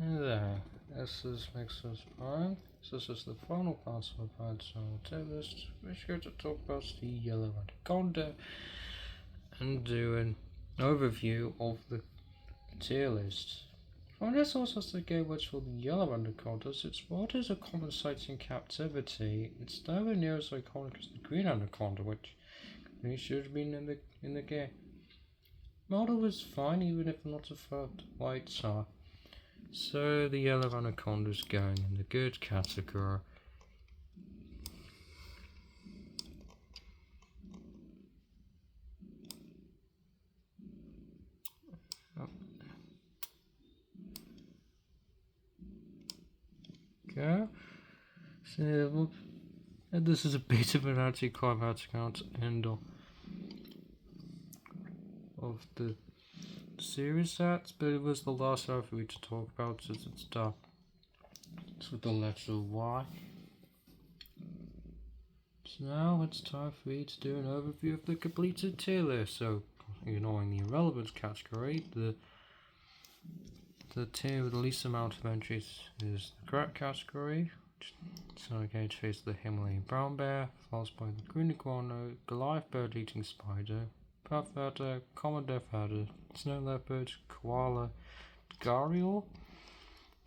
There, this is Mixer's Prime. This is the final part of our tierlist. We're going to talk about the yellow anaconda and do an overview of the tier list. From this sources the gateway for the yellow anacondas, its what is a common sight in captivity. It's nowhere near as iconic as the green anaconda, which really should have been in the game. Model is fine even if not a third white star. So the yellow anaconda is going in the good category. Okay. So this is a bit of an anticlimactic end of the series but it was the last one for me to talk about since it starts with the letter Y. So now it's time for me to do an overview of the completed tier list. So, ignoring the irrelevant category, the tier with the least amount of entries is the correct category. So again, to face the Himalayan brown bear, followed by the green iguana, Goliath bird-eating spider, puff adder, common deaf adder, snow leopard, koala, gharial.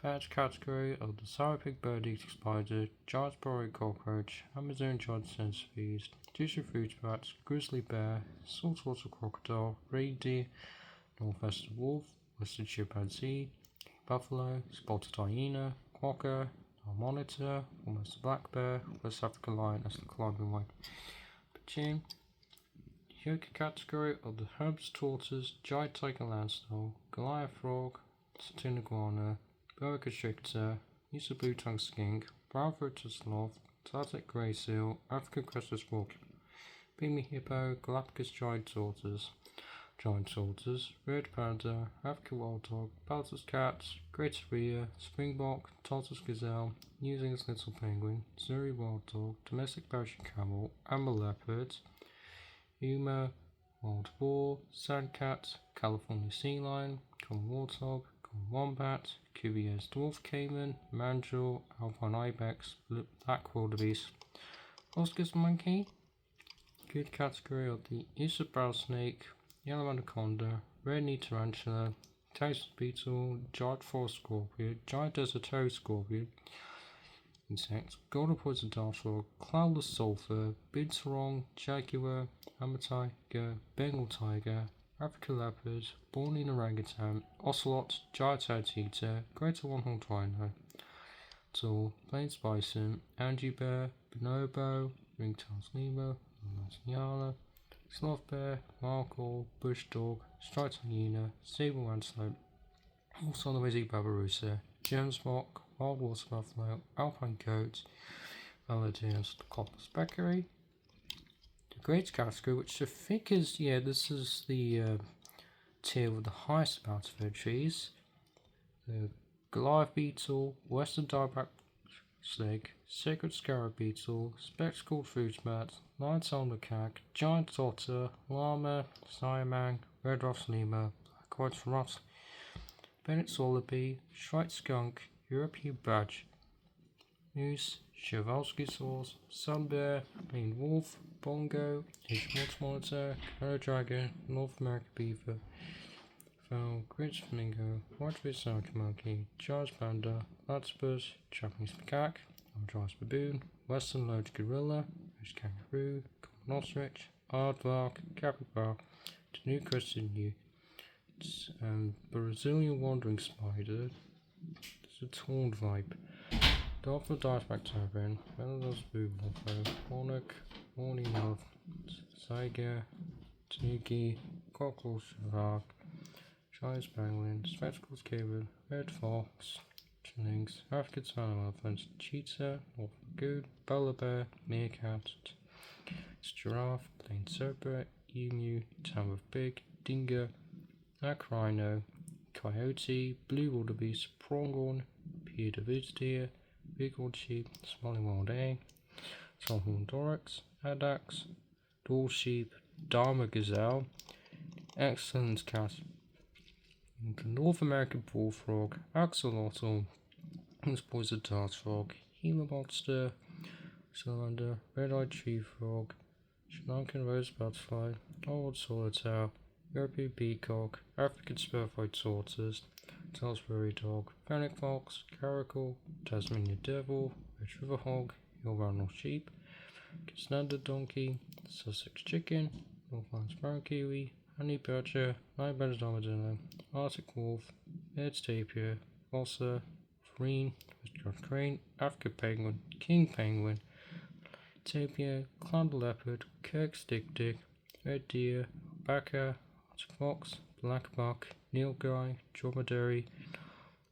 Badge category of the sour pig bird-eating spider, giant burrowing cockroach, Amazon giant centipede, tissue fruit bat, grizzly bear, saltwater crocodile, reindeer, northwestern wolf, western chimpanzee, buffalo, spotted hyena, quokka, monitor, almost a black bear, West African lion as the climbing white pigeon. Yoga category of the herbs tortoise, giant tiger landsnake, Goliath frog, satin iguana, boa constrictor, Easter blue tongue skink, brown-throated sloth, Tartic grey seal, African crested squawk, pygmy hippo, Galapagos giant tortoise, red panda, African wild dog, Baltus cat, great rhea, springbok, tortoise gazelle, New Zealand's little penguin, Surrey wild dog, domestic Persian camel, amber leopard, Puma, wild boar, sandcat, California sea lion, common warthog, common wombat, Cuvier's dwarf caiman, mandrill, alpine ibex, black wildebeest, Oscar's monkey. Good category of the Easter brown snake, yellow anaconda, red-knee tarantula, Tyson beetle, giant forest scorpion, giant desert toad scorpion, insects, golden poison dart frog, cloudless sulphur, binturong, jaguar, hammer tiger, Bengal tiger, African leopard, Borneo orangutan, ocelot, giant anteater, greater one-horned rhino, tall, plains bison, Angie bear, bonobo, ringtailed lemur, nyala, sloth bear, markhor, bush dog, striped hyena, sable antelope, also the Wizzy babirusa, gemsbok, wild water buffalo, alpine goat, Valadius, copper's peccary. The great category, which I think is, this is the tier with the highest amount of entries. The Goliath beetle, western dieback snake, sacred scarab beetle, spectacled fruit bat, lion-tailed macaque, giant otter, llama, siamang, red ruffed lemur, black white rat, Bennett's wallaby, striped skunk, European badge, moose, Przewalski's horse, sun bear, green wolf, bongo, Asian water monitor, Komodo dragon, North American beaver, fowl, great flamingo, white-faced American monkey, giant panda, platypus, Japanese macaque, Andros baboon, western lodge gorilla, red kangaroo, common ostrich, aardvark, capybara, New crested newt, Brazilian wandering spider, there's a torn vibe, dolphin diveback tavern, Melodose blue buffalo, monarch, morning elf, tiger, tanuki, cockerel shark, giant pangolin, spectacles cable, red fox, lynx, African salmon elephant, cheetah, northern goat, polar bear, meerkat, giraffe, plain zebra, emu, tamarack pig, dingo, black rhino, coyote, blue wildebeest, pronghorn, Pierre deer, bighorn sheep, smiling wild egg, tallhorn doryx, addax, dwarf sheep, Dharma gazelle, excellent cat, The North American bullfrog, axolotl, poison dart frog, Gila monster, cylinder, red-eyed tree frog, Sri Lankan rose butterfly, old solitaire, European peacock, African spurfoid tortoise, Salisbury dog, fennec fox, caracal, Tasmanian devil, red river hog, hill Rhino sheep, standard donkey, Sussex chicken, Northland brown kiwi, honey badger, nine-banded armadillo, Arctic wolf, Aird's tapir, Ossa, Green, Western crane, African penguin, king penguin, tapir, cloud leopard, Kirk's dick, red deer, alpaca, Arctic fox, black buck, nilgai, dromedary,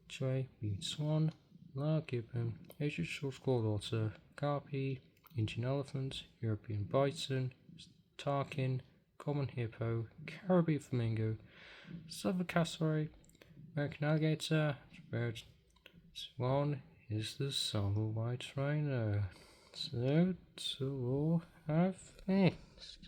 jay, reed swan, large gibbon, Asian short-clawed otter, carpi, Indian elephant, European bison, tarkin, common hippo, Caribbean flamingo, silver cassowary, American alligator, red swan is the summer white rhino. So to all have thanks.